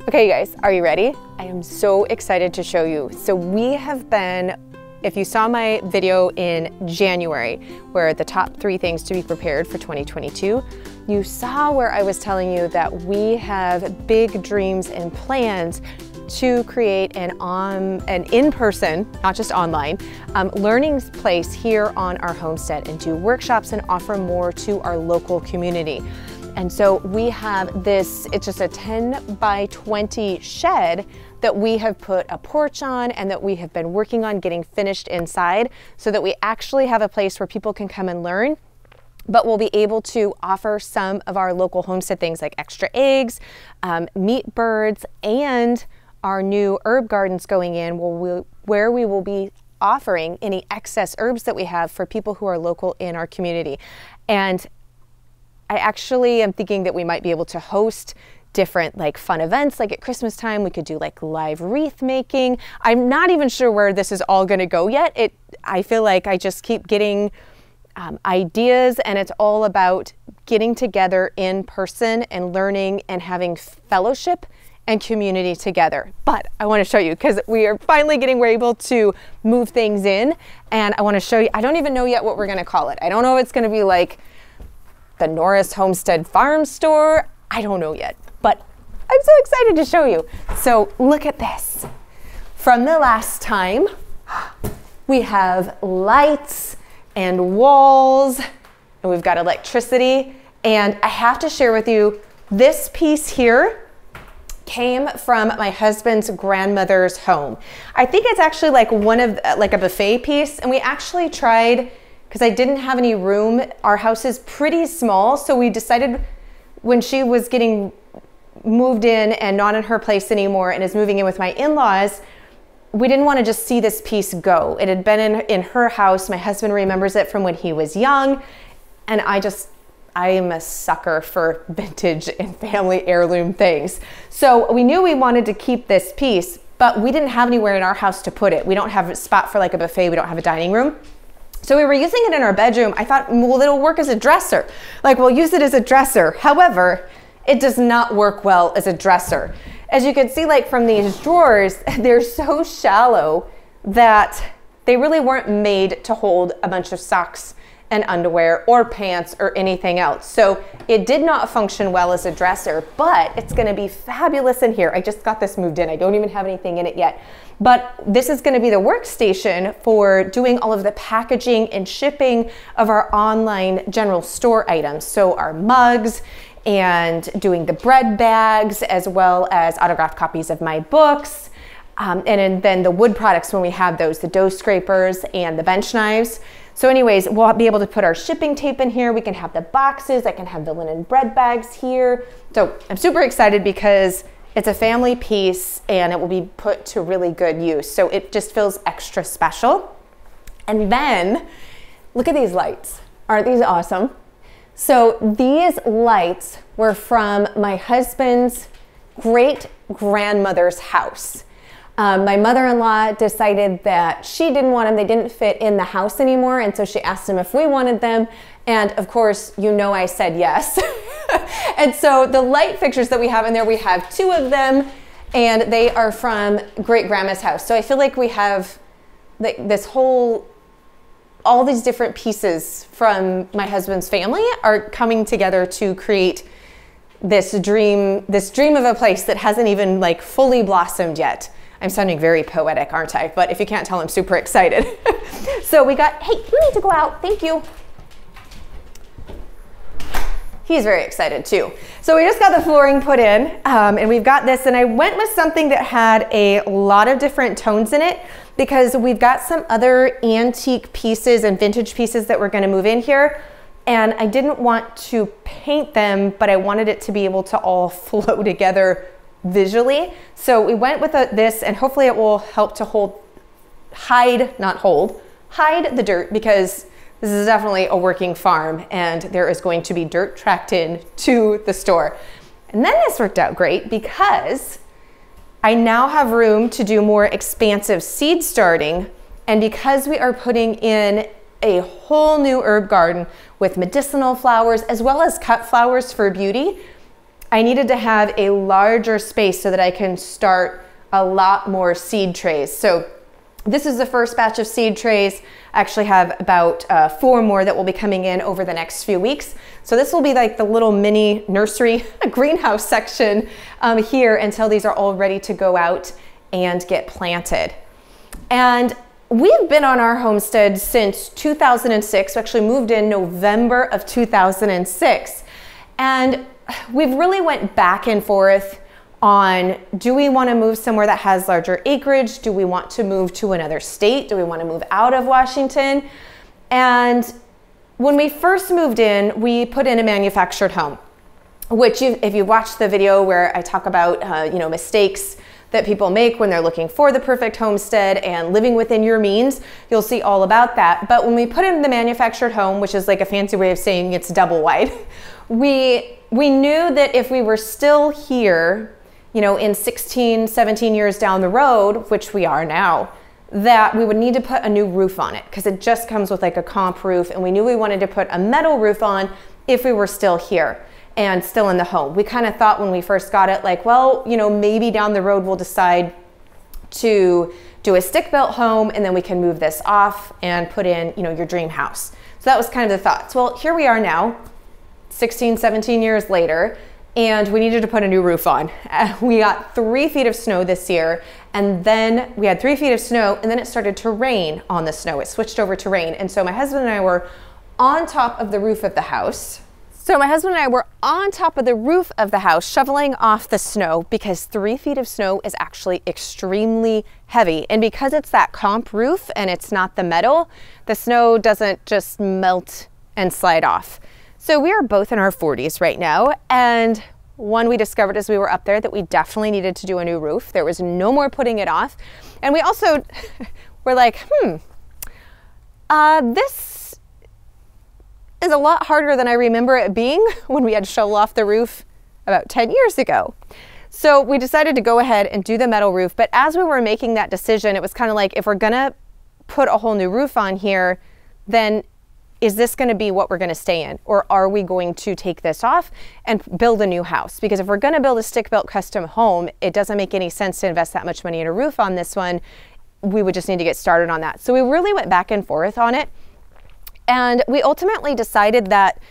Okay, you guys, are you ready? I am so excited to show you. So we have been, if you saw my video in January, where the top 3 things to be prepared for 2022, you saw where I was telling you that we have big dreams and plans to create an in-person, not just online, learning place here on our homestead and do workshops and offer more to our local community. And so we have this, it's just a 10 by 20 shed that we have put a porch on and that we have been working on getting finished inside so that we actually have a place where people can come and learn, but we'll be able to offer some of our local homestead things like extra eggs, meat birds, and our new herb gardens going in where we will be offering any excess herbs that we have for people who are local in our community. And I actually am thinking that we might be able to host different like fun events, like at Christmas time, we could do like live wreath making. I'm not even sure where this is all gonna go yet. I feel like I just keep getting ideas, and it's all about getting together in person and learning and having fellowship and community together. But I wanna show you, because we are finally we're able to move things in, and I wanna show you, I don't even know yet what we're gonna call it. I don't know if it's gonna be like the Norris Homestead Farm Store. I don't know yet, but I'm so excited to show you. So look at this. From the last time, we have lights and walls, and we've got electricity. And I have to share with you, this piece here came from my husband's grandmother's home. I think it's actually like like a buffet piece, and we actually tried, because I didn't have any room. Our house is pretty small, so we decided when she was getting moved in and not in her place anymore and is moving in with my in-laws, we didn't want to just see this piece go. It had been in her house. My husband remembers it from when he was young, and I am a sucker for vintage and family heirloom things. So we knew we wanted to keep this piece, but we didn't have anywhere in our house to put it. We don't have a spot for like a buffet. We don't have a dining room. So we were using it in our bedroom. I thought, well, it'll work as a dresser. Like, we'll use it as a dresser. However, it does not work well as a dresser. As you can see, like from these drawers, they're so shallow that they really weren't made to hold a bunch of socks and underwear or pants or anything else. So it did not function well as a dresser, but it's gonna be fabulous in here. I just got this moved in. I don't even have anything in it yet. But this is gonna be the workstation for doing all of the packaging and shipping of our online general store items. So our mugs and doing the bread bags, as well as autographed copies of my books. And then the wood products when we have those, the dough scrapers and the bench knives. So anyways, we'll be able to put our shipping tape in here. We can have the boxes. I can have the linen bread bags here. So I'm super excited because it's a family piece and it will be put to really good use. So it just feels extra special. And then look at these lights. Aren't these awesome? So these lights were from my husband's great grandmother's house. My mother-in-law decided that she didn't want them. They didn't fit in the house anymore. And so she asked them if we wanted them. And of course, you know, I said yes. And so the light fixtures that we have in there, we have 2 of them, and they are from great grandma's house. So I feel like we have all these different pieces from my husband's family are coming together to create this dream of a place that hasn't even like fully blossomed yet. I'm sounding very poetic, aren't I? But if you can't tell, I'm super excited. So we got, hey, you need to go out, thank you. He's very excited too. So we just got the flooring put in, and we've got this, and I went with something that had a lot of different tones in it because we've got some other antique pieces and vintage pieces that we're gonna move in here. And I didn't want to paint them, but I wanted it to be able to all flow together visually. So we went with this, and hopefully it will help to hide the dirt, because this is definitely a working farm and there is going to be dirt tracked in to the store. And then this worked out great because I now have room to do more expansive seed starting, and because we are putting in a whole new herb garden with medicinal flowers as well as cut flowers for beauty, I needed to have a larger space so that I can start a lot more seed trays. So this is the first batch of seed trays. I actually have about 4 more that will be coming in over the next few weeks. So this will be like the little mini nursery greenhouse section here until these are all ready to go out and get planted. And we've been on our homestead since 2006. We actually moved in November of 2006. And we've really went back and forth on, do we want to move somewhere that has larger acreage? Do we want to move to another state? Do we want to move out of Washington? And when we first moved in, we put in a manufactured home, which if you watched the video where I talk about mistakes that people make when they're looking for the perfect homestead and living within your means, you'll see all about that. But when we put in the manufactured home, which is like a fancy way of saying it's double wide, we knew that if we were still here, in 16, 17 years down the road, which we are now, that we would need to put a new roof on it because it just comes with like a comp roof, and we knew we wanted to put a metal roof on if we were still here and still in the home. We kind of thought when we first got it, like, well, maybe down the road we'll decide to do a stick-built home and then we can move this off and put in, your dream house. So that was kind of the thoughts. Well, here we are now, 16, 17 years later, and we needed to put a new roof on. We got 3 feet of snow this year, and then we had 3 feet of snow, and then it started to rain on the snow. It switched over to rain. And so my husband and I were on top of the roof of the house. Shoveling off the snow because 3 feet of snow is actually extremely heavy. And because it's that comp roof and it's not the metal, the snow doesn't just melt and slide off. So we are both in our 40s right now. And one, we discovered as we were up there that we definitely needed to do a new roof. There was no more putting it off. And we also were like, this is a lot harder than I remember it being when we had to shovel off the roof about 10 years ago. So we decided to go ahead and do the metal roof. But as we were making that decision, it was kind of like, if we're gonna put a whole new roof on here, then is this going to be what we're going to stay in? Or are we going to take this off and build a new house? Because if we're going to build a stick-built custom home, it doesn't make any sense to invest that much money in a roof on this one. We would just need to get started on that. So we really went back and forth on it. And we ultimately decided that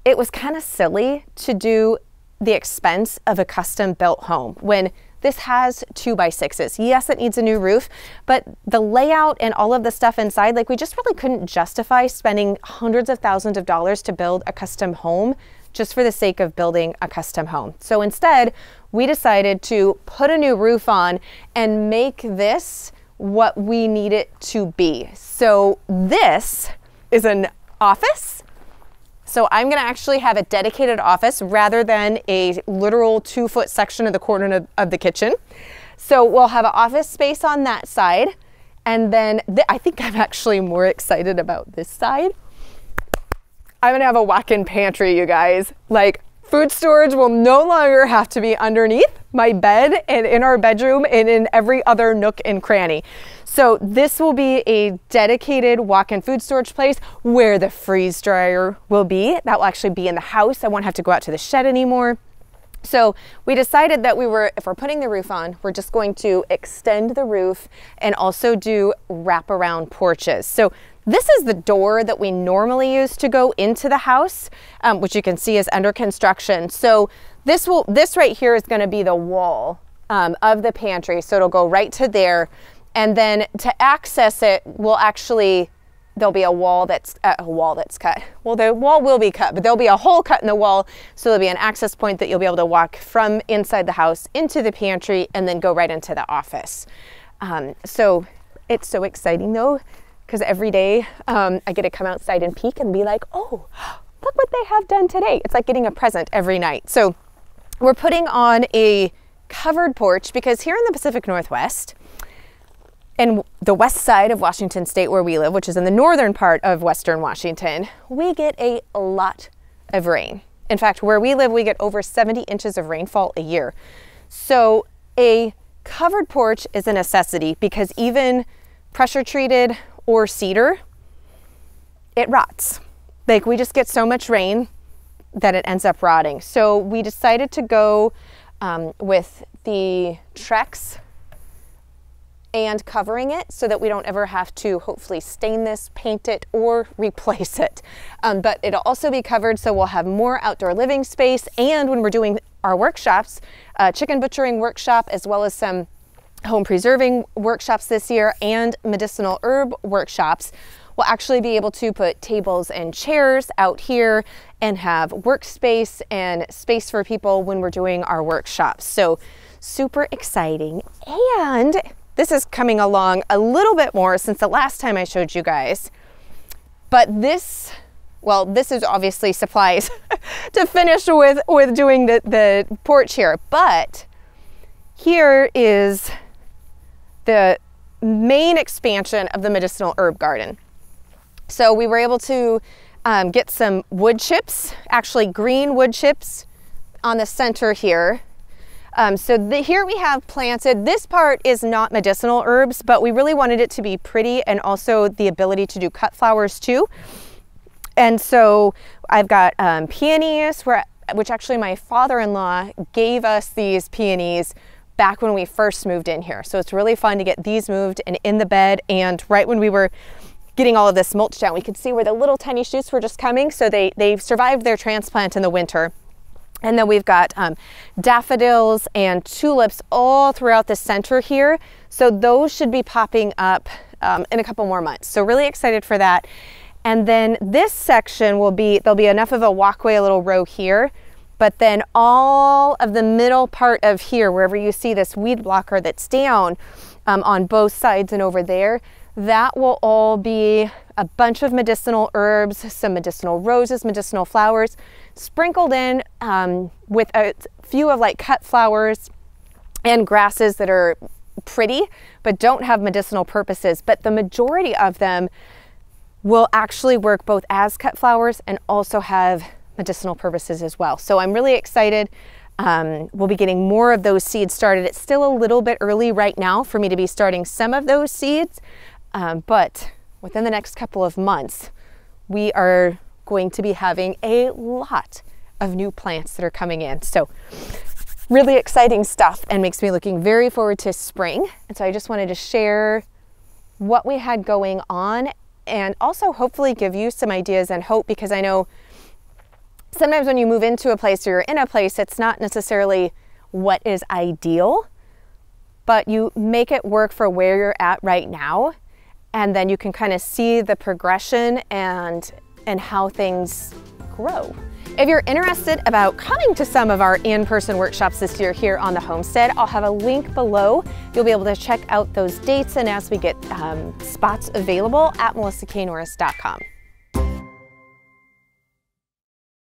it was kind of silly to do the expense of a custom-built home when this has 2x6s. Yes, it needs a new roof, but the layout and all of the stuff inside, like, we just really couldn't justify spending hundreds of thousands of dollars to build a custom home just for the sake of building a custom home. So instead, we decided to put a new roof on and make this what we need it to be. So this is an office. So I'm gonna actually have a dedicated office rather than a literal 2-foot section of the corner of the kitchen. So we'll have an office space on that side. And then I think I'm actually more excited about this side. I'm gonna have a walk-in pantry, you guys. Like, food storage will no longer have to be underneath my bed and in our bedroom and in every other nook and cranny. So this will be a dedicated walk-in food storage place where the freeze dryer will be. That will actually be in the house. I won't have to go out to the shed anymore. So we decided that if we're putting the roof on, we're just going to extend the roof and also do wraparound porches. So this is the door that we normally use to go into the house, which you can see is under construction. So this right here is going to be the wall of the pantry. So it'll go right to there. And then to access it, there'll be a wall that's cut. Well, the wall will be cut, but there'll be a hole cut in the wall. So there'll be an access point that you'll be able to walk from inside the house into the pantry and then go right into the office. So it's so exciting though, because every day I get to come outside and peek and be like, oh, look what they have done today. It's like getting a present every night. So we're putting on a covered porch because here in the Pacific Northwest, in the west side of Washington State where we live, which is in the northern part of Western Washington, we get a lot of rain. In fact, where we live, we get over 70 inches of rainfall a year. So a covered porch is a necessity because even pressure treated or cedar, it rots. Like, we just get so much rain that it ends up rotting. So we decided to go with the Trex and covering it so that we don't ever have to hopefully stain this, paint it, or replace it. But it'll also be covered, so we'll have more outdoor living space. And when we're doing our workshops, chicken butchering workshop, as well as some home preserving workshops this year and medicinal herb workshops, we'll actually be able to put tables and chairs out here and have workspace and space for people when we're doing our workshops. So super exciting. And this is coming along a little bit more since the last time I showed you guys. But this, well, this is obviously supplies to finish with doing the porch here. But here is the main expansion of the medicinal herb garden. So we were able to get some wood chips, actually green wood chips on the center here. Here we have planted, this part is not medicinal herbs, but we really wanted it to be pretty and also the ability to do cut flowers too. And so I've got peonies, which actually my father-in-law gave us these peonies back when we first moved in here. So it's really fun to get these moved and in the bed. And right when we were getting all of this mulch down, we could see where the little tiny shoots were just coming. So they survived their transplant in the winter. And then we've got daffodils and tulips all throughout the center here. So those should be popping up in a couple more months. So really excited for that. And then this section there'll be enough of a walkway, a little row here, but then all of the middle part of here, wherever you see this weed blocker that's down on both sides and over there, that will all be a bunch of medicinal herbs, some medicinal roses, medicinal flowers, sprinkled in with a few of like cut flowers and grasses that are pretty but don't have medicinal purposes. But the majority of them will actually work both as cut flowers and also have medicinal purposes as well. So I'm really excited. We'll be getting more of those seeds started. It's still a little bit early right now for me to be starting some of those seeds, but within the next couple of months, we are going to be having a lot of new plants that are coming in. So really exciting stuff and makes me looking very forward to spring. And so I just wanted to share what we had going on and also hopefully give you some ideas and hope, because I know sometimes when you move into a place or you're in a place, it's not necessarily what is ideal, but you make it work for where you're at right now. And then you can kind of see the progression and how things grow. If you're interested about coming to some of our in-person workshops this year here on the homestead, I'll have a link below. You'll be able to check out those dates and as we get spots available at melissaknorris.com.